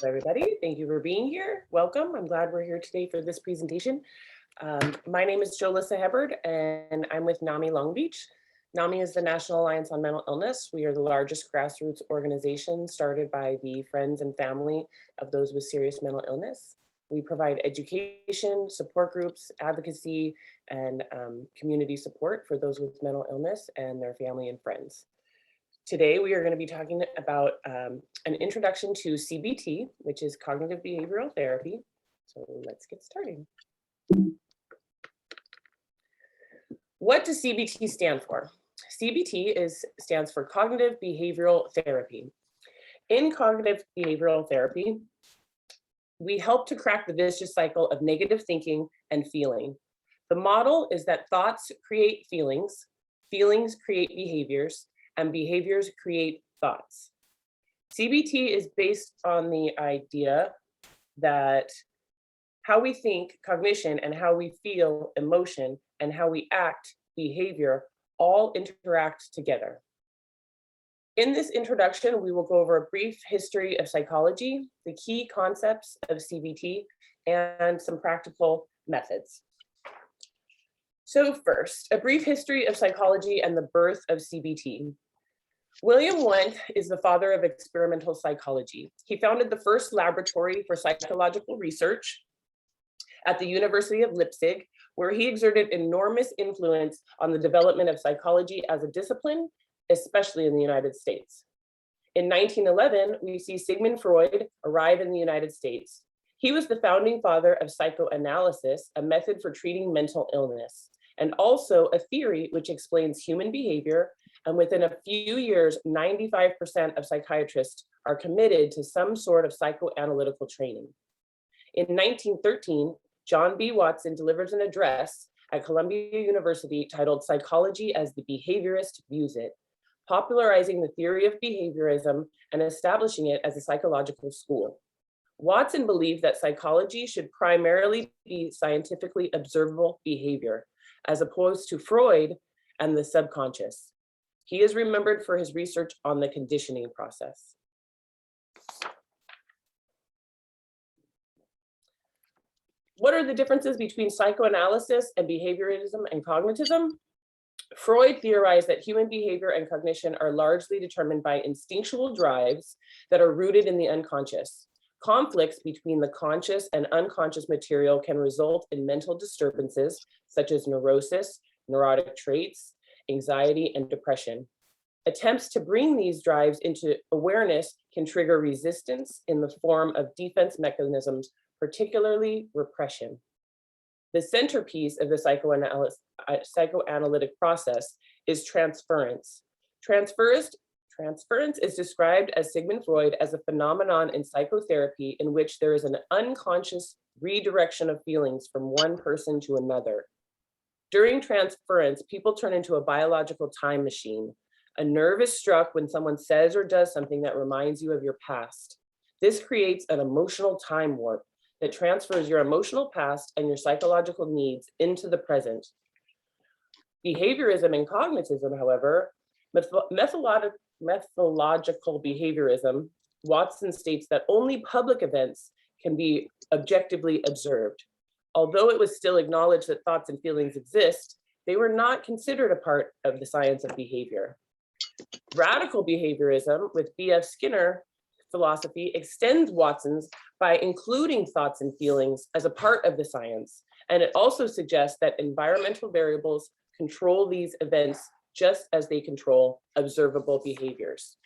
everybody. Thank you for being here. Welcome. I'm glad we're here today for this presentation. My name is Jolissa Hebard, and I'm with NAMI Long Beach. NAMI is the National Alliance on Mental Illness. We are the largest grassroots organization started by the friends and family of those with serious mental illness. We provide education, support groups, advocacy, and community support for those with mental illness and their family and friends. Today, we are going to be talking about an introduction to CBT, which is cognitive behavioral therapy. So let's get started. What does CBT stand for? CBT stands for cognitive behavioral therapy. In cognitive behavioral therapy, we help to crack the vicious cycle of negative thinking and feeling. The model is that thoughts create feelings, feelings create behaviors, and behaviors create thoughts. CBT is based on the idea that how we think, cognition, and how we feel, emotion, and how we act, behavior, all interact together. In this introduction, we will go over a brief history of psychology, the key concepts of CBT, and some practical methods. So first, a brief history of psychology and the birth of CBT. William Wundt is the father of experimental psychology. He founded the first laboratory for psychological research at the University of Leipzig, where he exerted enormous influence on the development of psychology as a discipline, especially in the United States. In 1911, we see Sigmund Freud arrive in the United States. He was the founding father of psychoanalysis, a method for treating mental illness, and also a theory which explains human behavior. And within a few years, 95% of psychiatrists are committed to some sort of psychoanalytical training. In 1913, John B. Watson delivers an address at Columbia University titled "Psychology as the Behaviorist Views It," popularizing the theory of behaviorism and establishing it as a psychological school. Watson believed that psychology should primarily be scientifically observable behavior, as opposed to Freud and the subconscious. He is remembered for his research on the conditioning process. What are the differences between psychoanalysis and behaviorism and cognitism? Freud theorized that human behavior and cognition are largely determined by instinctual drives that are rooted in the unconscious. Conflicts between the conscious and unconscious material can result in mental disturbances such as neurosis, neurotic traits, anxiety, and depression. Attempts to bring these drives into awareness can trigger resistance in the form of defense mechanisms, particularly repression. The centerpiece of the psychoanalytic process is transference. Transference is described as Sigmund Freud as a phenomenon in psychotherapy in which there is an unconscious redirection of feelings from one person to another. During transference, people turn into a biological time machine. A nerve is struck when someone says or does something that reminds you of your past. This creates an emotional time warp that transfers your emotional past and your psychological needs into the present. Behaviorism and cognitism, however, methodological behaviorism, Watson states that only public events can be objectively observed. Although it was still acknowledged that thoughts and feelings exist, they were not considered a part of the science of behavior. Radical behaviorism with B.F. Skinner philosophy extends Watson's by including thoughts and feelings as a part of the science. And it also suggests that environmental variables control these events just as they control observable behaviors.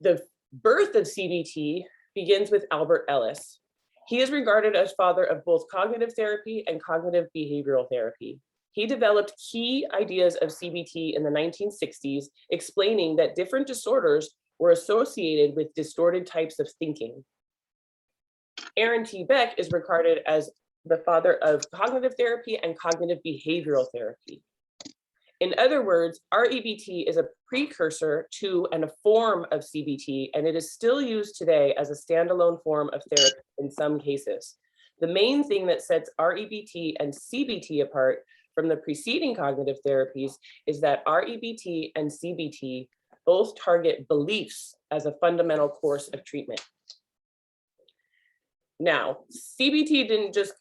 The birth of CBT begins with Albert Ellis. He is regarded as father of both cognitive therapy and cognitive behavioral therapy. He developed key ideas of CBT in the 1960s, explaining that different disorders were associated with distorted types of thinking. Aaron T. Beck is regarded as the father of cognitive therapy and cognitive behavioral therapy. In other words, REBT is a precursor to and a form of CBT, and it is still used today as a standalone form of therapy in some cases. The main thing that sets REBT and CBT apart from the preceding cognitive therapies is that REBT and CBT Both target beliefs as a fundamental course of treatment. Now, CBT didn't just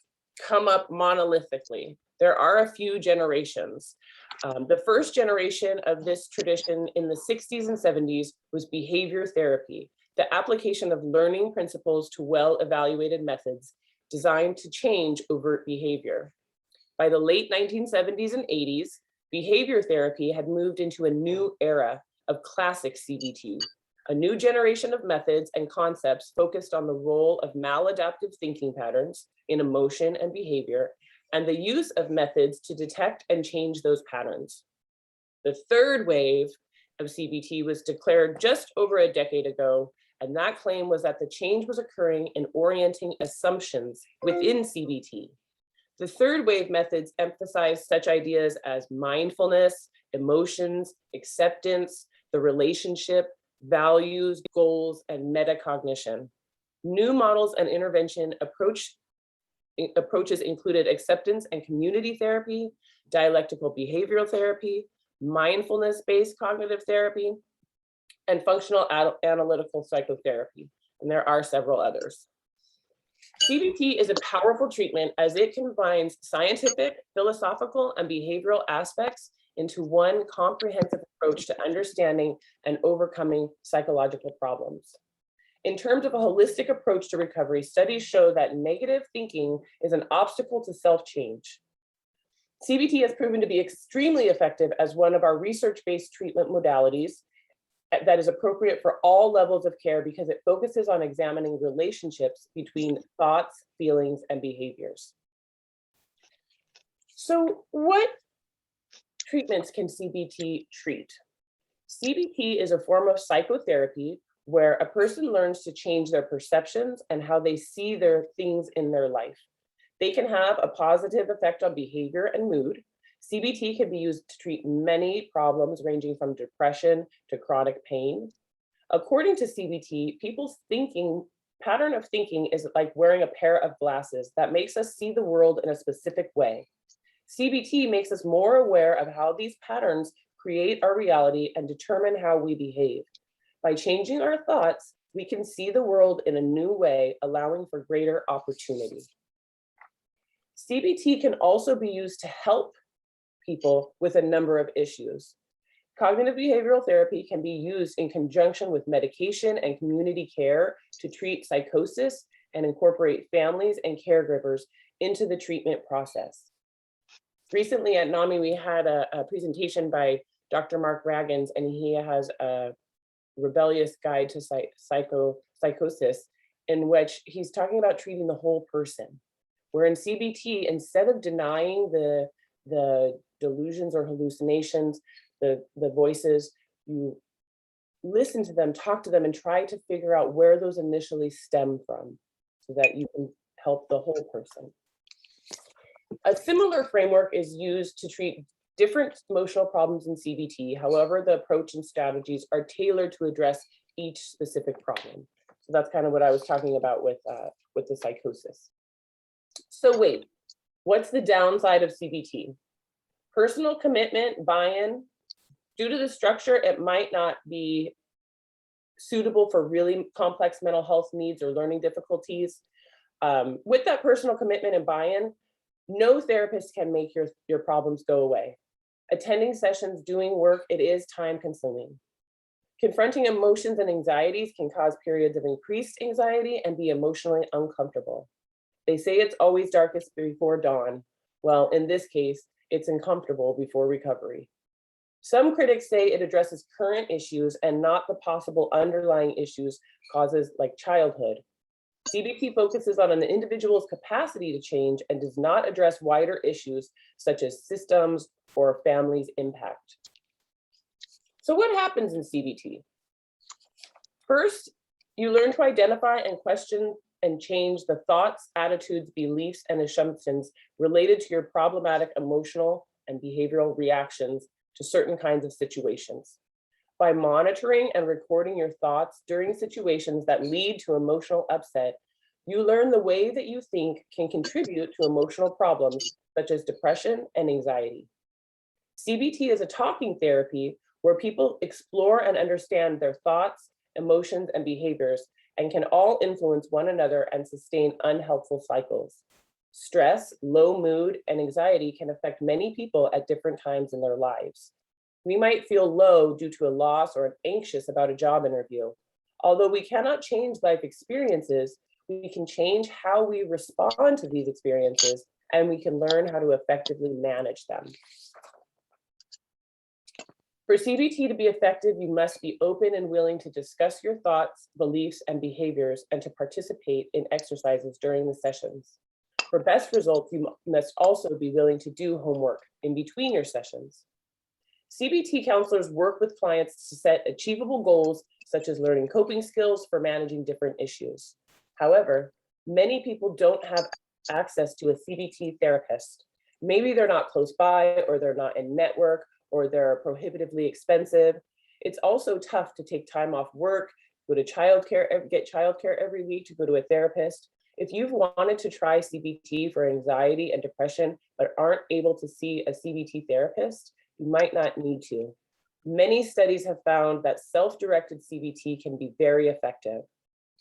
come up monolithically. There are a few generations. The first generation of this tradition in the 60s and 70s was behavior therapy, the application of learning principles to well-evaluated methods designed to change overt behavior. By the late 1970s and 80s, behavior therapy had moved into a new era of classic CBT, a new generation of methods and concepts focused on the role of maladaptive thinking patterns in emotion and behavior, and the use of methods to detect and change those patterns. The third wave of CBT was declared just over a decade ago, and that claim was that the change was occurring in orienting assumptions within CBT. The third wave methods emphasize such ideas as mindfulness, emotions, acceptance, the relationship, values, goals, and metacognition. New models and intervention approaches included acceptance and community therapy, dialectical behavioral therapy, mindfulness-based cognitive therapy, and functional analytical psychotherapy. And there are several others. CBT is a powerful treatment as it combines scientific, philosophical, and behavioral aspects into one comprehensive approach to understanding and overcoming psychological problems. In terms of a holistic approach to recovery, studies show that negative thinking is an obstacle to self-change. CBT has proven to be extremely effective as one of our research-based treatment modalities that is appropriate for all levels of care because it focuses on examining relationships between thoughts, feelings, and behaviors. So what treatments can CBT treat? CBT is a form of psychotherapy where a person learns to change their perceptions and how they see their things in their life. They can have a positive effect on behavior and mood. CBT can be used to treat many problems ranging from depression to chronic pain. According to CBT, people's pattern of thinking is like wearing a pair of glasses that makes us see the world in a specific way. CBT makes us more aware of how these patterns create our reality and determine how we behave. By changing our thoughts, we can see the world in a new way, allowing for greater opportunity. CBT can also be used to help people with a number of issues. Cognitive behavioral therapy can be used in conjunction with medication and community care to treat psychosis and incorporate families and caregivers into the treatment process. Recently at NAMI, we had a presentation by Dr. Mark Raggins, and he has a rebellious guide to psychosis in which he's talking about treating the whole person. Where in CBT, instead of denying the delusions or hallucinations, the voices, you listen to them, talk to them, and try to figure out where those initially stem from so that you can help the whole person. A similar framework is used to treat different emotional problems in CBT. However, the approach and strategies are tailored to address each specific problem. So that's kind of what I was talking about with the psychosis. So wait, what's the downside of CBT? Personal commitment, buy-in. Due to the structure, it might not be suitable for really complex mental health needs or learning difficulties. With that personal commitment and buy-in, no therapist can make your problems go away. Attending sessions, doing work, it is time consuming. Confronting emotions and anxieties can cause periods of increased anxiety and be emotionally uncomfortable. They say it's always darkest before dawn. Well, in this case, it's uncomfortable before recovery. Some critics say it addresses current issues and not the possible underlying issues causes like childhood. CBT focuses on an individual's capacity to change and does not address wider issues such as systems or family's impact. So what happens in CBT? First, you learn to identify and question and change the thoughts, attitudes, beliefs, and assumptions related to your problematic emotional and behavioral reactions to certain kinds of situations. By monitoring and recording your thoughts during situations that lead to emotional upset, you learn the way that you think can contribute to emotional problems such as depression and anxiety. CBT is a talking therapy where people explore and understand their thoughts, emotions, and behaviors, and can all influence one another and sustain unhelpful cycles. Stress, low mood, and anxiety can affect many people at different times in their lives. We might feel low due to a loss or anxious about a job interview. Although we cannot change life experiences, we can change how we respond to these experiences, and we can learn how to effectively manage them. For CBT to be effective, you must be open and willing to discuss your thoughts, beliefs, and behaviors, and to participate in exercises during the sessions. For best results, you must also be willing to do homework in between your sessions. CBT counselors work with clients to set achievable goals, such as learning coping skills for managing different issues. However, many people don't have access to a CBT therapist. Maybe they're not close by, or they're not in network, or they're prohibitively expensive. It's also tough to take time off work, go to childcare, get childcare every week to go to a therapist. If you've wanted to try CBT for anxiety and depression, but aren't able to see a CBT therapist, you might not need to. Many studies have found that self-directed CBT can be very effective.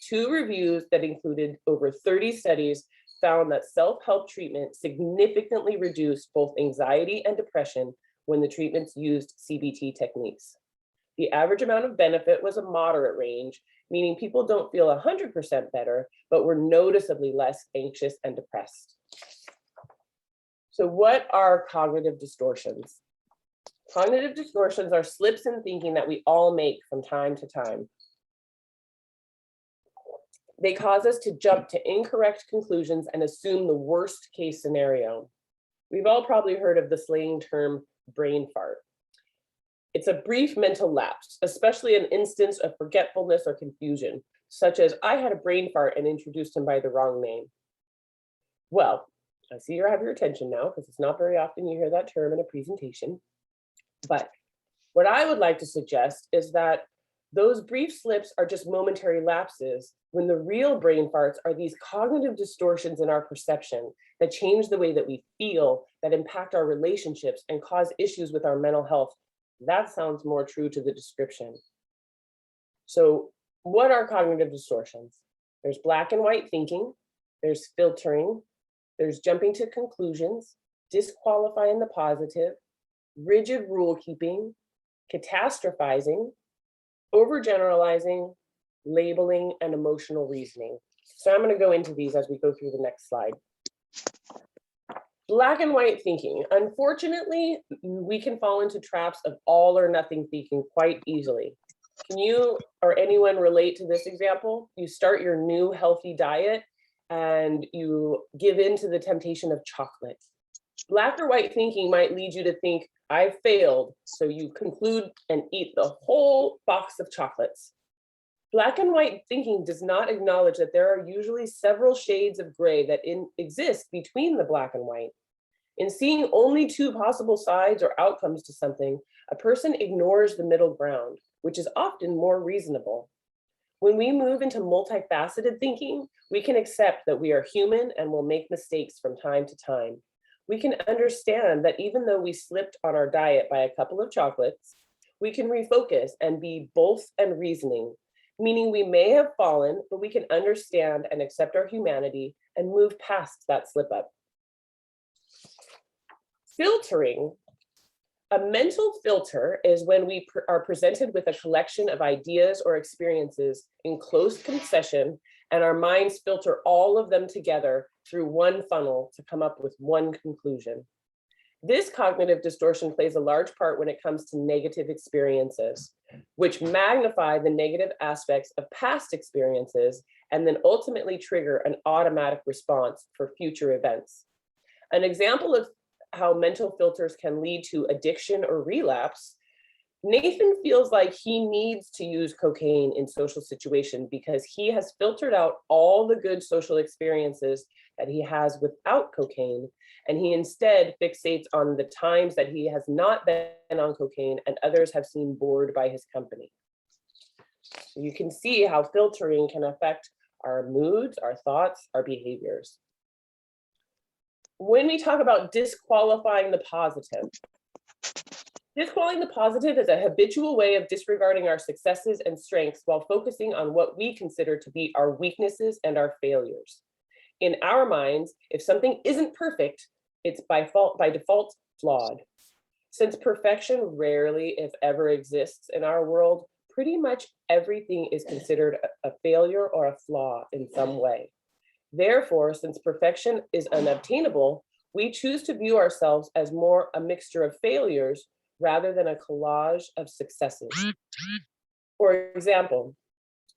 2 reviews that included over 30 studies found that self-help treatment significantly reduced both anxiety and depression when the treatments used CBT techniques. The average amount of benefit was a moderate range, meaning people don't feel 100% better, but were noticeably less anxious and depressed. So what are cognitive distortions? Cognitive distortions are slips in thinking that we all make from time to time. They cause us to jump to incorrect conclusions and assume the worst case scenario. We've all probably heard of the slang term brain fart. It's a brief mental lapse, especially an instance of forgetfulness or confusion, such as I had a brain fart and introduced him by the wrong name. Well, I see you have your attention now, because it's not very often you hear that term in a presentation. But what I would like to suggest is that those brief slips are just momentary lapses, when the real brain farts are these cognitive distortions in our perception that change the way that we feel, that impact our relationships, and cause issues with our mental health. That sounds more true to the description. So what are cognitive distortions? There's black and white thinking, there's filtering, there's jumping to conclusions, disqualifying the positive, rigid rule keeping, catastrophizing, overgeneralizing, labeling, and emotional reasoning. So I'm going to go into these as we go through the next slide. Black and white thinking. Unfortunately, we can fall into traps of all or nothing thinking quite easily. Can you or anyone relate to this example? You start your new healthy diet and you give in to the temptation of chocolate. Black or white thinking might lead you to think, I failed, so you conclude and eat the whole box of chocolates. Black and white thinking does not acknowledge that there are usually several shades of gray that exist between the black and white. In seeing only 2 possible sides or outcomes to something, a person ignores the middle ground, which is often more reasonable. When we move into multifaceted thinking, we can accept that we are human and will make mistakes from time to time. We can understand that even though we slipped on our diet by a couple of chocolates, we can refocus and be both and reasoning, meaning we may have fallen, but we can understand and accept our humanity and move past that slip up. Filtering. A mental filter is when we are presented with a collection of ideas or experiences in close succession, and our minds filter all of them together through one funnel to come up with one conclusion. This cognitive distortion plays a large part when it comes to negative experiences, which magnify the negative aspects of past experiences and then ultimately trigger an automatic response for future events. An example of how mental filters can lead to addiction or relapse: Nathan feels like he needs to use cocaine in social situations because he has filtered out all the good social experiences that he has without cocaine, and he instead fixates on the times that he has not been on cocaine and others have seemed bored by his company. You can see how filtering can affect our moods, our thoughts, our behaviors. When we talk about disqualifying the positive, Disqualifying the positive is a habitual way of disregarding our successes and strengths while focusing on what we consider to be our weaknesses and our failures. In our minds, if something isn't perfect, it's by default flawed. Since perfection rarely, if ever, exists in our world, pretty much everything is considered a failure or a flaw in some way. Therefore, since perfection is unobtainable, we choose to view ourselves as more a mixture of failures rather than a collage of successes. For example,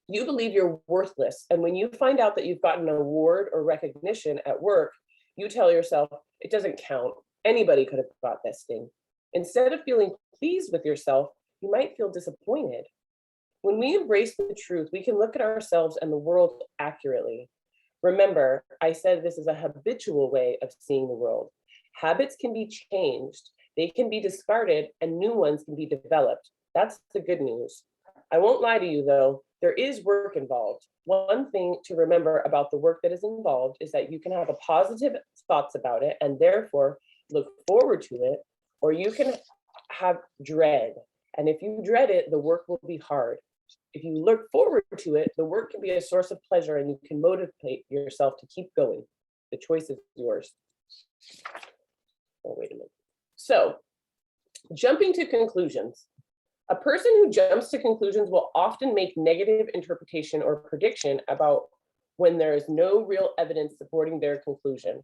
you believe you're worthless, and when you find out that you've gotten an award or recognition at work, you tell yourself, it doesn't count. Anybody could have got this thing. Instead of feeling pleased with yourself, you might feel disappointed. When we embrace the truth, we can look at ourselves and the world accurately. Remember, I said this is a habitual way of seeing the world. Habits can be changed, they can be discarded, and new ones can be developed. That's the good news. I won't lie to you though, there is work involved. One thing to remember about the work that is involved is that you can have a positive thoughts about it and therefore look forward to it, or you can have dread. And if you dread it, the work will be hard. If you look forward to it, the work can be a source of pleasure and you can motivate yourself to keep going. The choice is yours. Oh, wait a minute. So, jumping to conclusions. A person who jumps to conclusions will often make negative interpretation or prediction about when there is no real evidence supporting their conclusion.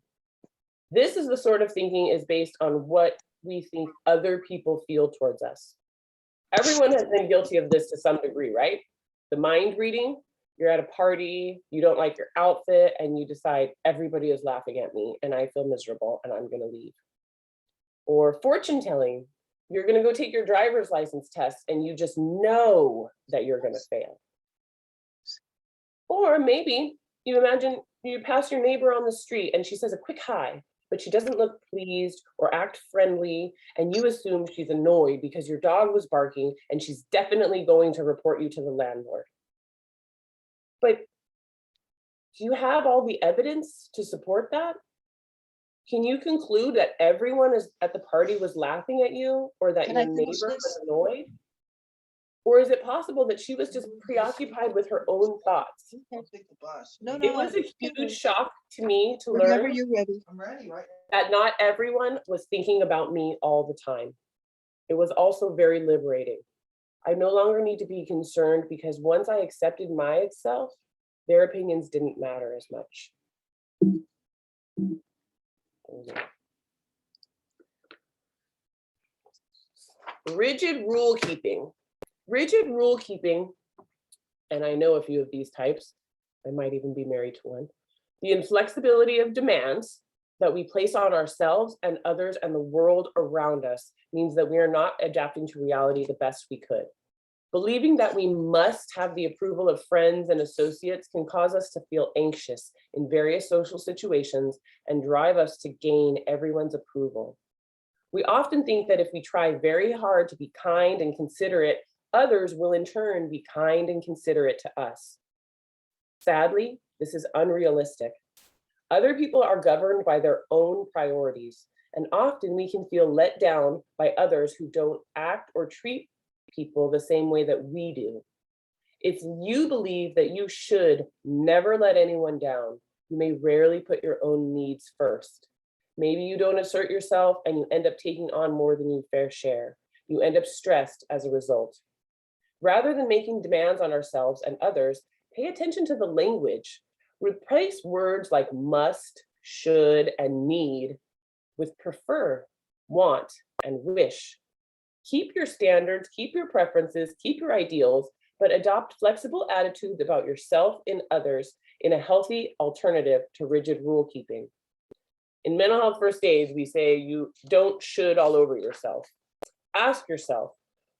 This is the sort of thinking is based on what we think other people feel towards us. Everyone has been guilty of this to some degree, right? The mind reading, you're at a party, you don't like your outfit, and you decide everybody is laughing at me and I feel miserable and I'm gonna leave. Or fortune telling, you're gonna go take your driver's license test and you just know that you're gonna fail. Or maybe you imagine you pass your neighbor on the street and she says a quick hi, but she doesn't look pleased or act friendly, and you assume she's annoyed because your dog was barking and she's definitely going to report you to the landlord. But do you have all the evidence to support that? Can you conclude that everyone at the party was laughing at you, or that your neighbor was annoyed? Or is it possible that she was just preoccupied with her own thoughts? No, It was a huge shock to me to learn you're ready. I'm ready, right? that not everyone was thinking about me all the time. It was also very liberating. I no longer need to be concerned because once I accepted myself, their opinions didn't matter as much. Rigid rule keeping. Rigid rule keeping, and I know a few of these types, I might even be married to one. The inflexibility of demands that we place on ourselves and others and the world around us means that we are not adapting to reality the best we could. Believing that we must have the approval of friends and associates can cause us to feel anxious in various social situations and drive us to gain everyone's approval. We often think that if we try very hard to be kind and considerate, others will in turn be kind and considerate to us. Sadly, this is unrealistic. Other people are governed by their own priorities, and often we can feel let down by others who don't act or treat people the same way that we do. If you believe that you should never let anyone down, you may rarely put your own needs first. Maybe you don't assert yourself and you end up taking on more than your fair share. You end up stressed as a result. Rather than making demands on ourselves and others, pay attention to the language. Replace words like must, should, and need with prefer, want, and wish. Keep your standards, keep your preferences, keep your ideals, but adopt flexible attitudes about yourself and others in a healthy alternative to rigid rule keeping. In mental health first aid, we say you don't should all over yourself. Ask yourself,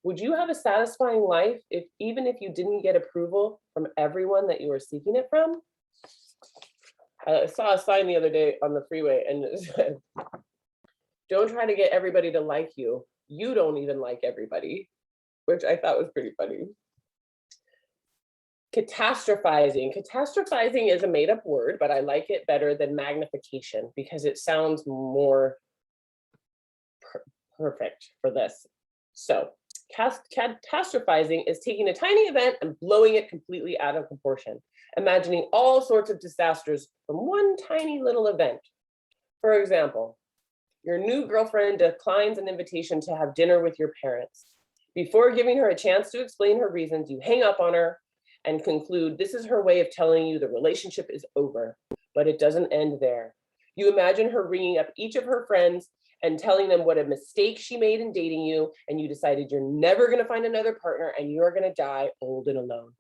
would you have a satisfying life even if you didn't get approval from everyone that you were seeking it from? I saw a sign the other day on the freeway and it said, don't try to get everybody to like you. You don't even like everybody, which I thought was pretty funny. Catastrophizing. Catastrophizing is a made-up word, but I like it better than magnification because it sounds more perfect for this. So catastrophizing is taking a tiny event and blowing it completely out of proportion, imagining all sorts of disasters from one tiny little event. For example, your new girlfriend declines an invitation to have dinner with your parents. Before giving her a chance to explain her reasons, you hang up on her and conclude this is her way of telling you the relationship is over, but it doesn't end there. You imagine her ringing up each of her friends and telling them what a mistake she made in dating you, and you decided you're never going to find another partner and you're going to die old and alone.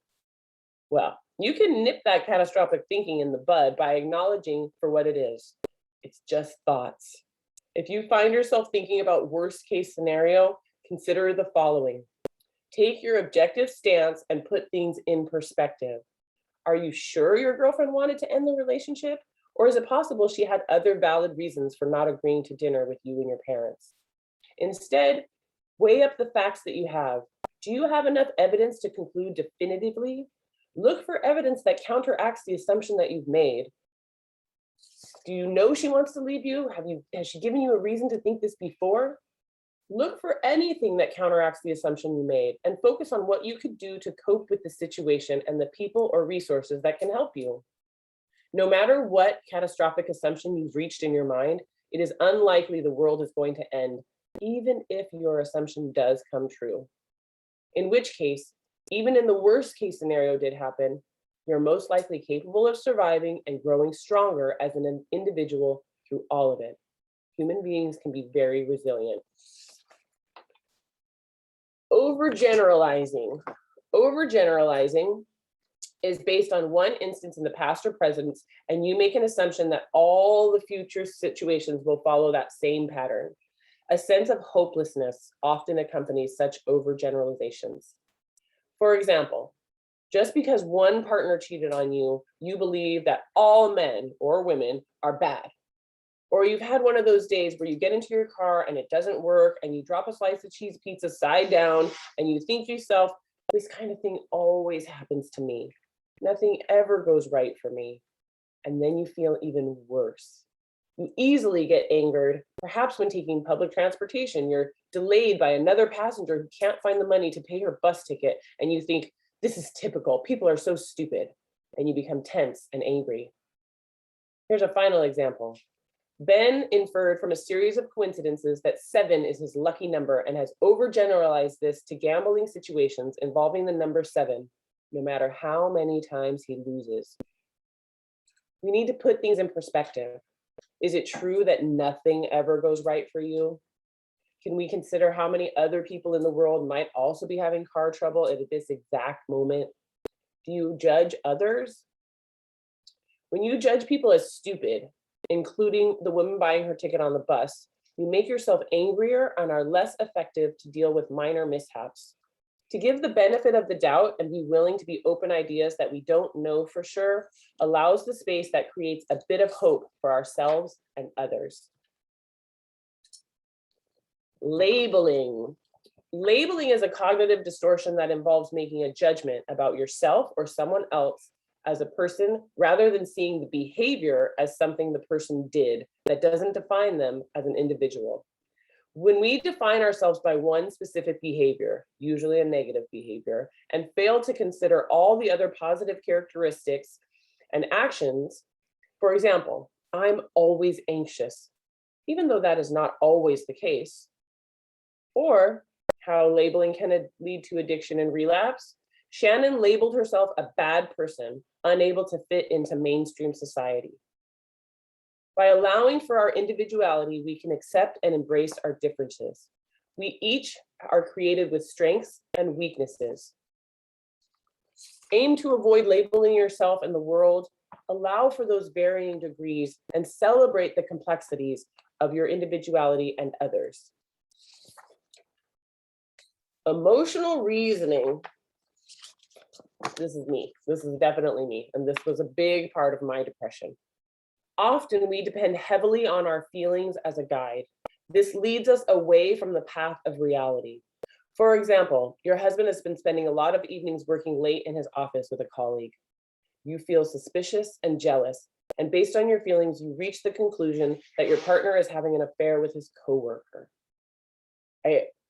Well, you can nip that catastrophic thinking in the bud by acknowledging for what it is. It's just thoughts. If you find yourself thinking about worst case scenario, consider the following. Take your objective stance and put things in perspective. Are you sure your girlfriend wanted to end the relationship? Or is it possible she had other valid reasons for not agreeing to dinner with you and your parents? Instead, weigh up the facts that you have. Do you have enough evidence to conclude definitively? Look for evidence that counteracts the assumption that you've made. Do you know she wants to leave you? Has she given you a reason to think this before? Look for anything that counteracts the assumption you made and focus on what you could do to cope with the situation and the people or resources that can help you. No matter what catastrophic assumption you've reached in your mind, it is unlikely the world is going to end, even if your assumption does come true. In which case, even in the worst case scenario did happen, you're most likely capable of surviving and growing stronger as an individual through all of it. Human beings can be very resilient. Overgeneralizing. Overgeneralizing is based on one instance in the past or present, and you make an assumption that all the future situations will follow that same pattern. A sense of hopelessness often accompanies such overgeneralizations. For example, just because one partner cheated on you, you believe that all men or women are bad. Or you've had one of those days where you get into your car and it doesn't work and you drop a slice of cheese pizza side down and you think to yourself, this kind of thing always happens to me. Nothing ever goes right for me. And then you feel even worse. You easily get angered, perhaps when taking public transportation, you're delayed by another passenger who can't find the money to pay her bus ticket, and you think, this is typical, people are so stupid, and you become tense and angry. Here's a final example. Ben inferred from a series of coincidences that 7 is his lucky number and has overgeneralized this to gambling situations involving the number 7, no matter how many times he loses. We need to put things in perspective. Is it true that nothing ever goes right for you? Can we consider how many other people in the world might also be having car trouble at this exact moment? Do you judge others? When you judge people as stupid, including the woman buying her ticket on the bus, you make yourself angrier and are less effective to deal with minor mishaps. To give the benefit of the doubt and be willing to be open ideas that we don't know for sure allows the space that creates a bit of hope for ourselves and others. Labeling. Labeling is a cognitive distortion that involves making a judgment about yourself or someone else as a person rather than seeing the behavior as something the person did that doesn't define them as an individual. When we define ourselves by one specific behavior, usually a negative behavior, and fail to consider all the other positive characteristics and actions, for example, I'm always anxious, even though that is not always the case, or how labeling can lead to addiction and relapse. Shannon labeled herself a bad person, unable to fit into mainstream society. By allowing for our individuality, we can accept and embrace our differences. We each are created with strengths and weaknesses. Aim to avoid labeling yourself and the world, allow for those varying degrees, and celebrate the complexities of your individuality and others. Emotional reasoning. This is me. This is definitely me. And this was a big part of my depression. Often we depend heavily on our feelings as a guide. This leads us away from the path of reality. For example, your husband has been spending a lot of evenings working late in his office with a colleague. You feel suspicious and jealous, and based on your feelings, you reach the conclusion that your partner is having an affair with his coworker.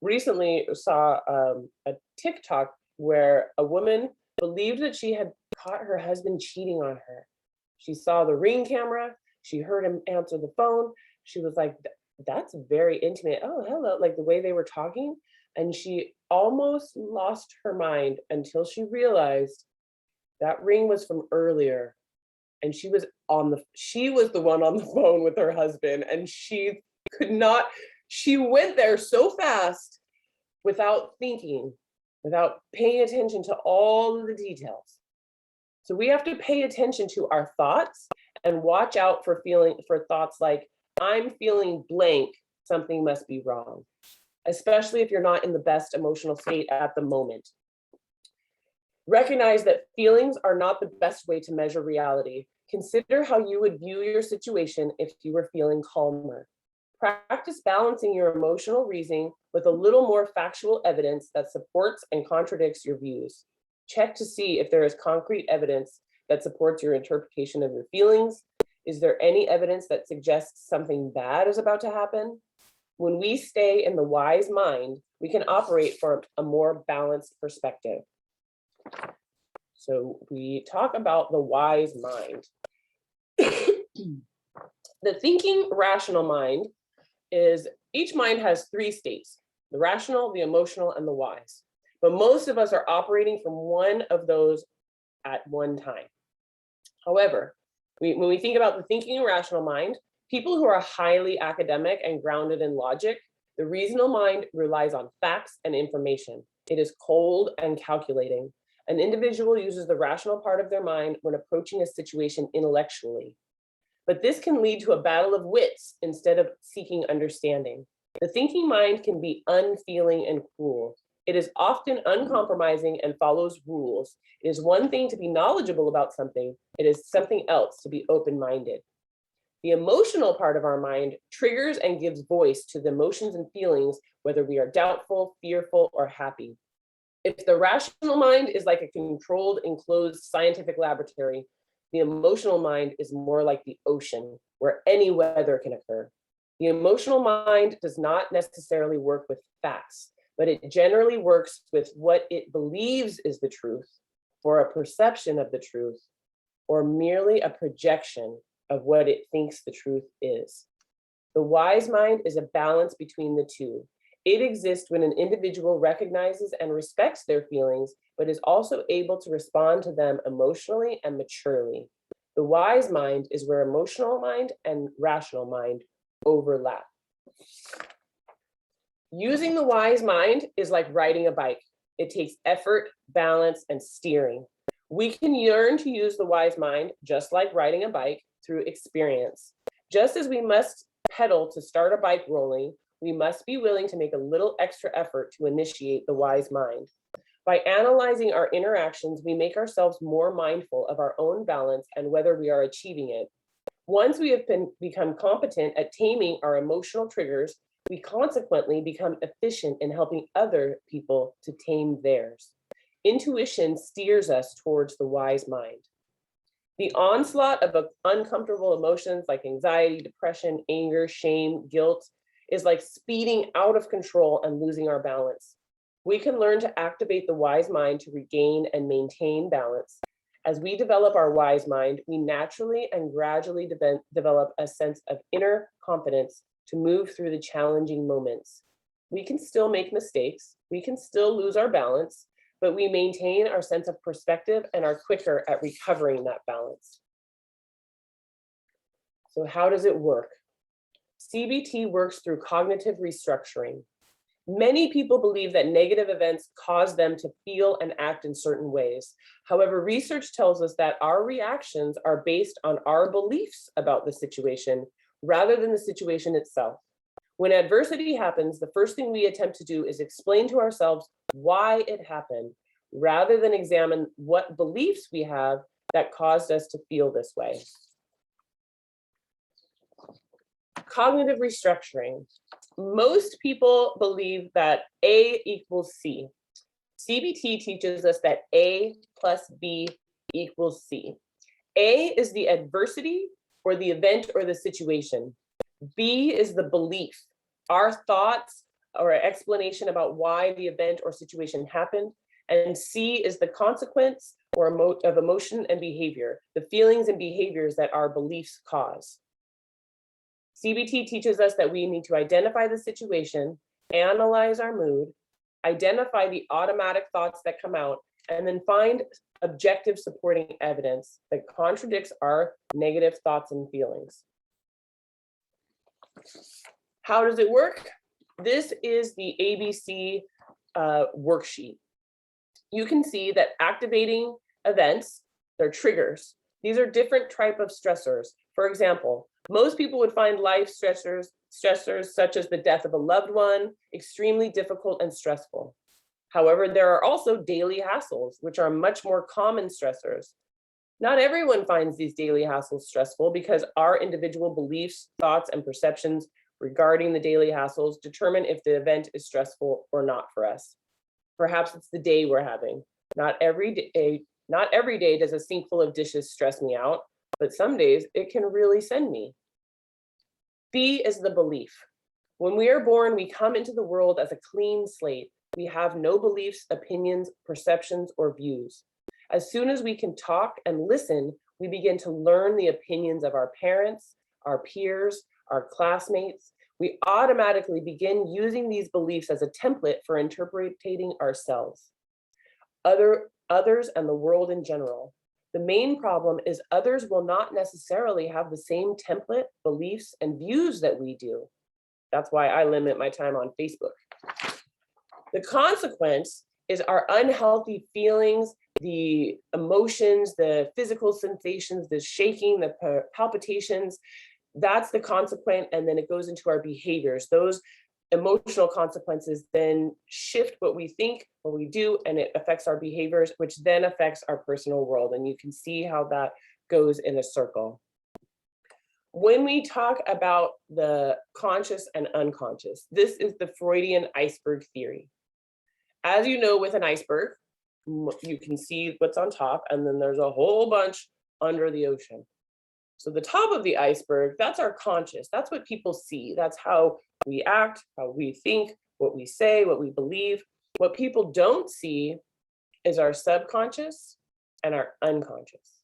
recently saw a TikTok where a woman believed that she had caught her husband cheating on her. She saw the Ring camera, she heard him answer the phone. She was like, that's very intimate. Oh, hello, like the way they were talking. And she almost lost her mind until she realized that ring was from earlier. And she was the one on the phone with her husband, and she could not, she went there so fast without thinking, without paying attention to all of the details. So we have to pay attention to our thoughts and watch out for thoughts like, I'm feeling blank, something must be wrong, especially if you're not in the best emotional state at the moment. Recognize that feelings are not the best way to measure reality. Consider how you would view your situation if you were feeling calmer. Practice balancing your emotional reasoning with a little more factual evidence that supports and contradicts your views. Check to see if there is concrete evidence that supports your interpretation of your feelings. Is there any evidence that suggests something bad is about to happen? When we stay in the wise mind, we can operate from a more balanced perspective. So we talk about the wise mind. The thinking rational mind is, each mind has three states: the rational, the emotional, and the wise. But most of us are operating from one of those at one time. However, when we think about the thinking rational mind, people who are highly academic and grounded in logic, the reasonable mind relies on facts and information. It is cold and calculating. An individual uses the rational part of their mind when approaching a situation intellectually. But this can lead to a battle of wits instead of seeking understanding. The thinking mind can be unfeeling and cruel. It is often uncompromising and follows rules. It is one thing to be knowledgeable about something. It is something else to be open-minded. The emotional part of our mind triggers and gives voice to the emotions and feelings, whether we are doubtful, fearful, or happy. If the rational mind is like a controlled, enclosed scientific laboratory, the emotional mind is more like the ocean, where any weather can occur. The emotional mind does not necessarily work with facts, but it generally works with what it believes is the truth, or a perception of the truth, or merely a projection of what it thinks the truth is. The wise mind is a balance between the two. It exists when an individual recognizes and respects their feelings, but is also able to respond to them emotionally and maturely. The wise mind is where emotional mind and rational mind overlap. Using the wise mind is like riding a bike. It takes effort, balance, and steering. We can learn to use the wise mind, just like riding a bike, through experience. Just as we must pedal to start a bike rolling, we must be willing to make a little extra effort to initiate the wise mind. By analyzing our interactions, we make ourselves more mindful of our own balance and whether we are achieving it. Once we have become competent at taming our emotional triggers, we consequently become efficient in helping other people to tame theirs. Intuition steers us towards the wise mind. The onslaught of uncomfortable emotions like anxiety, depression, anger, shame, guilt is like speeding out of control and losing our balance. We can learn to activate the wise mind to regain and maintain balance. As we develop our wise mind, we naturally and gradually develop a sense of inner confidence to move through the challenging moments. We can still make mistakes, we can still lose our balance, but we maintain our sense of perspective and are quicker at recovering that balance. So how does it work? CBT works through cognitive restructuring. Many people believe that negative events cause them to feel and act in certain ways. However, research tells us that our reactions are based on our beliefs about the situation rather than the situation itself. When adversity happens, the first thing we attempt to do is explain to ourselves why it happened, rather than examine what beliefs we have that caused us to feel this way. Cognitive restructuring. Most people believe that A equals C. CBT teaches us that A plus B equals C. A is the adversity or the event or the situation. B is the belief, our thoughts or an explanation about why the event or situation happened. And C is the consequence or of emotion and behavior, the feelings and behaviors that our beliefs cause. CBT teaches us that we need to identify the situation, analyze our mood, identify the automatic thoughts that come out, and then find objective supporting evidence that contradicts our negative thoughts and feelings. How does it work? This is the ABC worksheet. You can see that activating events, they're triggers. These are different type of stressors. For example, most people would find life stressors such as the death of a loved one extremely difficult and stressful. However, there are also daily hassles, which are much more common stressors. Not everyone finds these daily hassles stressful because our individual beliefs, thoughts, and perceptions regarding the daily hassles determine if the event is stressful or not for us. Perhaps it's the day we're having. Not every day does a sink full of dishes stress me out, but some days it can really send me. B is the belief. When we are born, we come into the world as a clean slate. We have no beliefs, opinions, perceptions, or views. As soon as we can talk and listen, we begin to learn the opinions of our parents, our peers, our classmates. We automatically begin using these beliefs as a template for interpreting ourselves, others, and the world in general. The main problem is others will not necessarily have the same template, beliefs, and views that we do. That's why I limit my time on Facebook. The consequence is our unhealthy feelings, the emotions, the physical sensations, the shaking, the palpitations. That's the consequence, and then it goes into our behaviors. Those emotional consequences then shift what we think, what we do, and it affects our behaviors, which then affects our personal world. And you can see how that goes in a circle. When we talk about the conscious and unconscious, this is the Freudian iceberg theory. As you know, with an iceberg, you can see what's on top, and then there's a whole bunch under the ocean. So the top of the iceberg, that's our conscious. That's what people see. That's how we act, how we think, what we say, what we believe. What people don't see is our subconscious and our unconscious.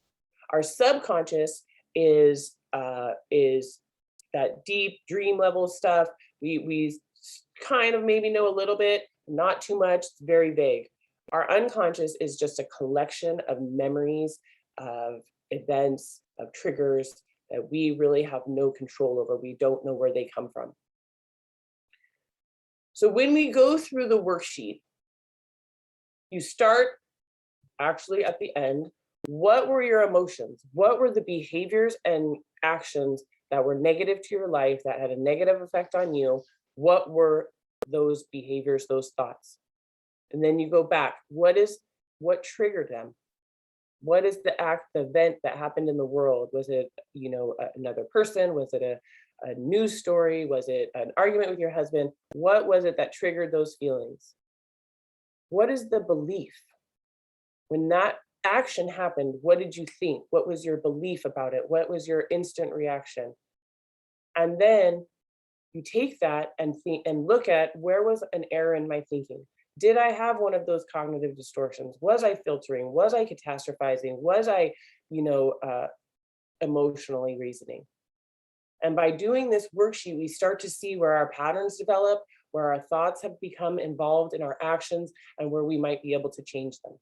Our subconscious is that deep dream level stuff. We kind of maybe know a little bit, not too much, it's very vague. Our unconscious is just a collection of memories, of events, of triggers that we really have no control over. We don't know where they come from. So when we go through the worksheet, you start actually at the end. What were your emotions? What were the behaviors and actions that were negative to your life, that had a negative effect on you? What were those behaviors, those thoughts? And then you go back. What triggered them? What is the event that happened in the world? Was it, another person? Was it a news story? Was it an argument with your husband? What was it that triggered those feelings? What is the belief? When that action happened, what did you think? What was your belief about it? What was your instant reaction? And then you take that and think and look at, where was an error in my thinking? Did I have one of those cognitive distortions? Was I filtering? Was I catastrophizing? Was I, emotionally reasoning? And by doing this worksheet, we start to see where our patterns develop, where our thoughts have become involved in our actions, and where we might be able to change them.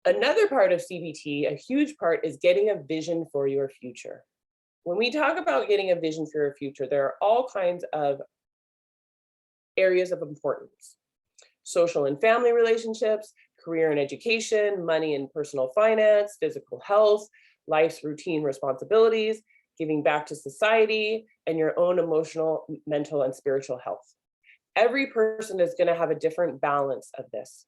Another part of CBT, a huge part, is getting a vision for your future. When we talk about getting a vision for your future, there are all kinds of areas of importance: social and family relationships, career and education, money and personal finance, physical health, life's routine responsibilities, giving back to society, and your own emotional, mental, and spiritual health. Every person is going to have a different balance of this.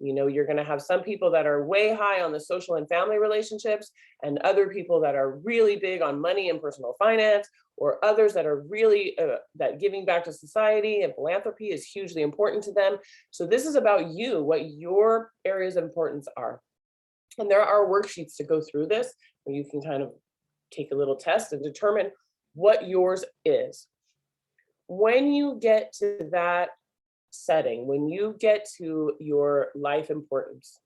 You're going to have some people that are way high on the social and family relationships, and other people that are really big on money and personal finance, or others that are really, that giving back to society and philanthropy is hugely important to them. So this is about you, what your areas of importance are. And there are worksheets to go through this, where you can kind of take a little test and determine what yours is. when you get to that setting, when you get to your life importance,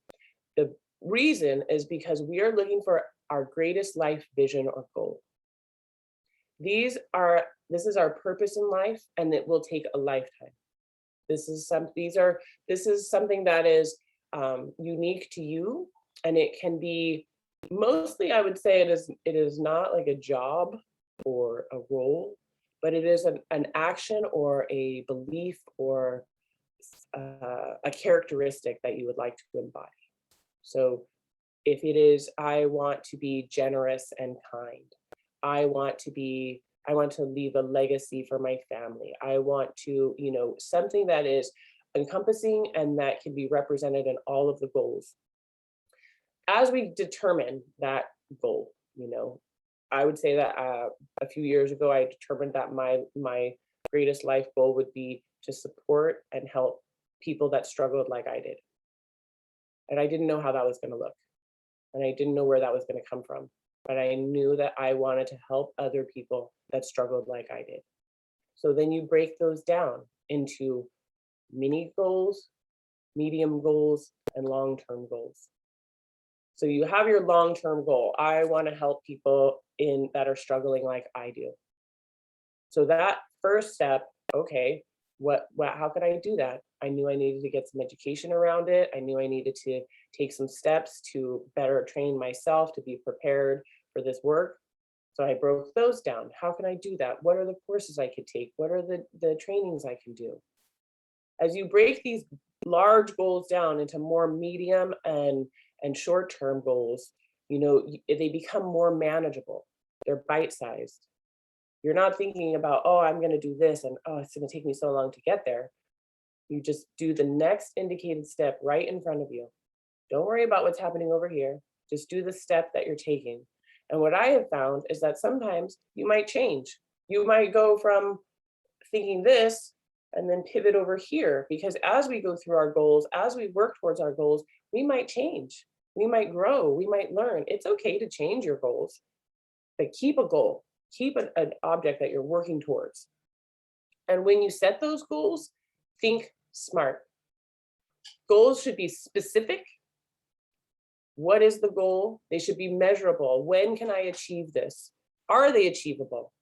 the reason is because we are looking for our greatest life vision or goal. This is our purpose in life, and it will take a lifetime. This is something that is unique to you, and it can be mostly, I would say, it is not like a job or a role, but it is an action or a belief or a characteristic that you would like to embody. So if it is, I want to be generous and kind. I want to leave a legacy for my family. I want to, something that is encompassing and that can be represented in all of the goals. As we determine that goal, I would say that a few years ago, I determined that my greatest life goal would be to support and help people that struggled like I did. And I didn't know how that was going to look. And I didn't know where that was going to come from. But I knew that I wanted to help other people that struggled like I did. So then you break those down into mini goals, medium goals, and long-term goals. So you have your long-term goal. I want to help people that are struggling like I do. So that first step, okay, how could I do that? I knew I needed to get some education around it. I knew I needed to take some steps to better train myself to be prepared for this work. So I broke those down. How can I do that? What are the courses I could take? What are the trainings I can do? As you break these large goals down into more medium and short-term goals, they become more manageable. They're bite-sized. You're not thinking about, oh, I'm going to do this and oh, it's going to take me so long to get there. You just do the next indicated step right in front of you. Don't worry about what's happening over here. Just do the step that you're taking. And what I have found is that sometimes you might change. You might go from thinking this and then pivot over here, because as we go through our goals, as we work towards our goals, we might change. We might grow. We might learn. It's okay to change your goals, but keep a goal. Keep an object that you're working towards. And when you set those goals, think smart. Goals should be specific. What is the goal? They should be measurable. When can I achieve this? Are they achievable?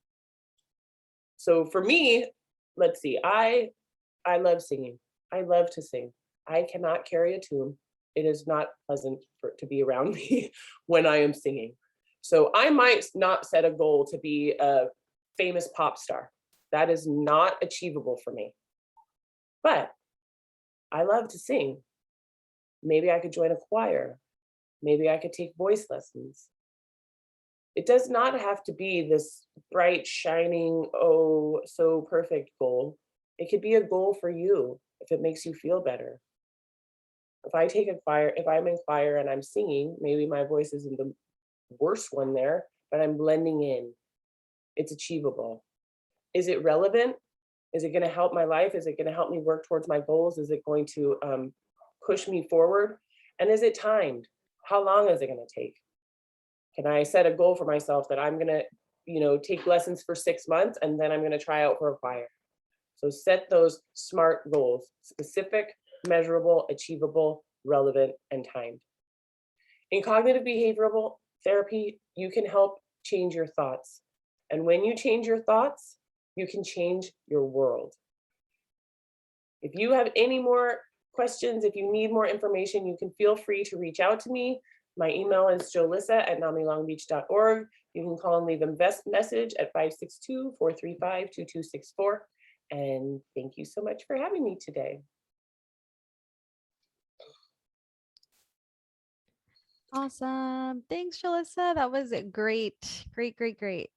So for me, let's see, I love singing. I love to sing. I cannot carry a tune. It is not pleasant to be around me when I am singing. So I might not set a goal to be a famous pop star. That is not achievable for me. But I love to sing. Maybe I could join a choir. Maybe I could take voice lessons. It does not have to be this bright, shining, oh, so perfect goal. It could be a goal for you if it makes you feel better. If I'm in choir and I'm singing, maybe my voice isn't the worst one there, but I'm blending in. It's achievable. Is it relevant? Is it going to help my life? Is it going to help me work towards my goals? Is it going to push me forward? And is it timed? How long is it going to take? Can I set a goal for myself that I'm going to, take lessons for 6 months and then I'm going to try out for a choir? So set those SMART goals: specific, measurable, achievable, relevant, and timed. In cognitive behavioral therapy, you can help change your thoughts. And when you change your thoughts, you can change your world. If you have any more questions, if you need more information, you can feel free to reach out to me. My email is jolissa@namilongbeach.org. You can call and leave a message at 562-435-2264. And thank you so much for having me today. Awesome. Thanks, Jalissa. That was great. Great, great, great.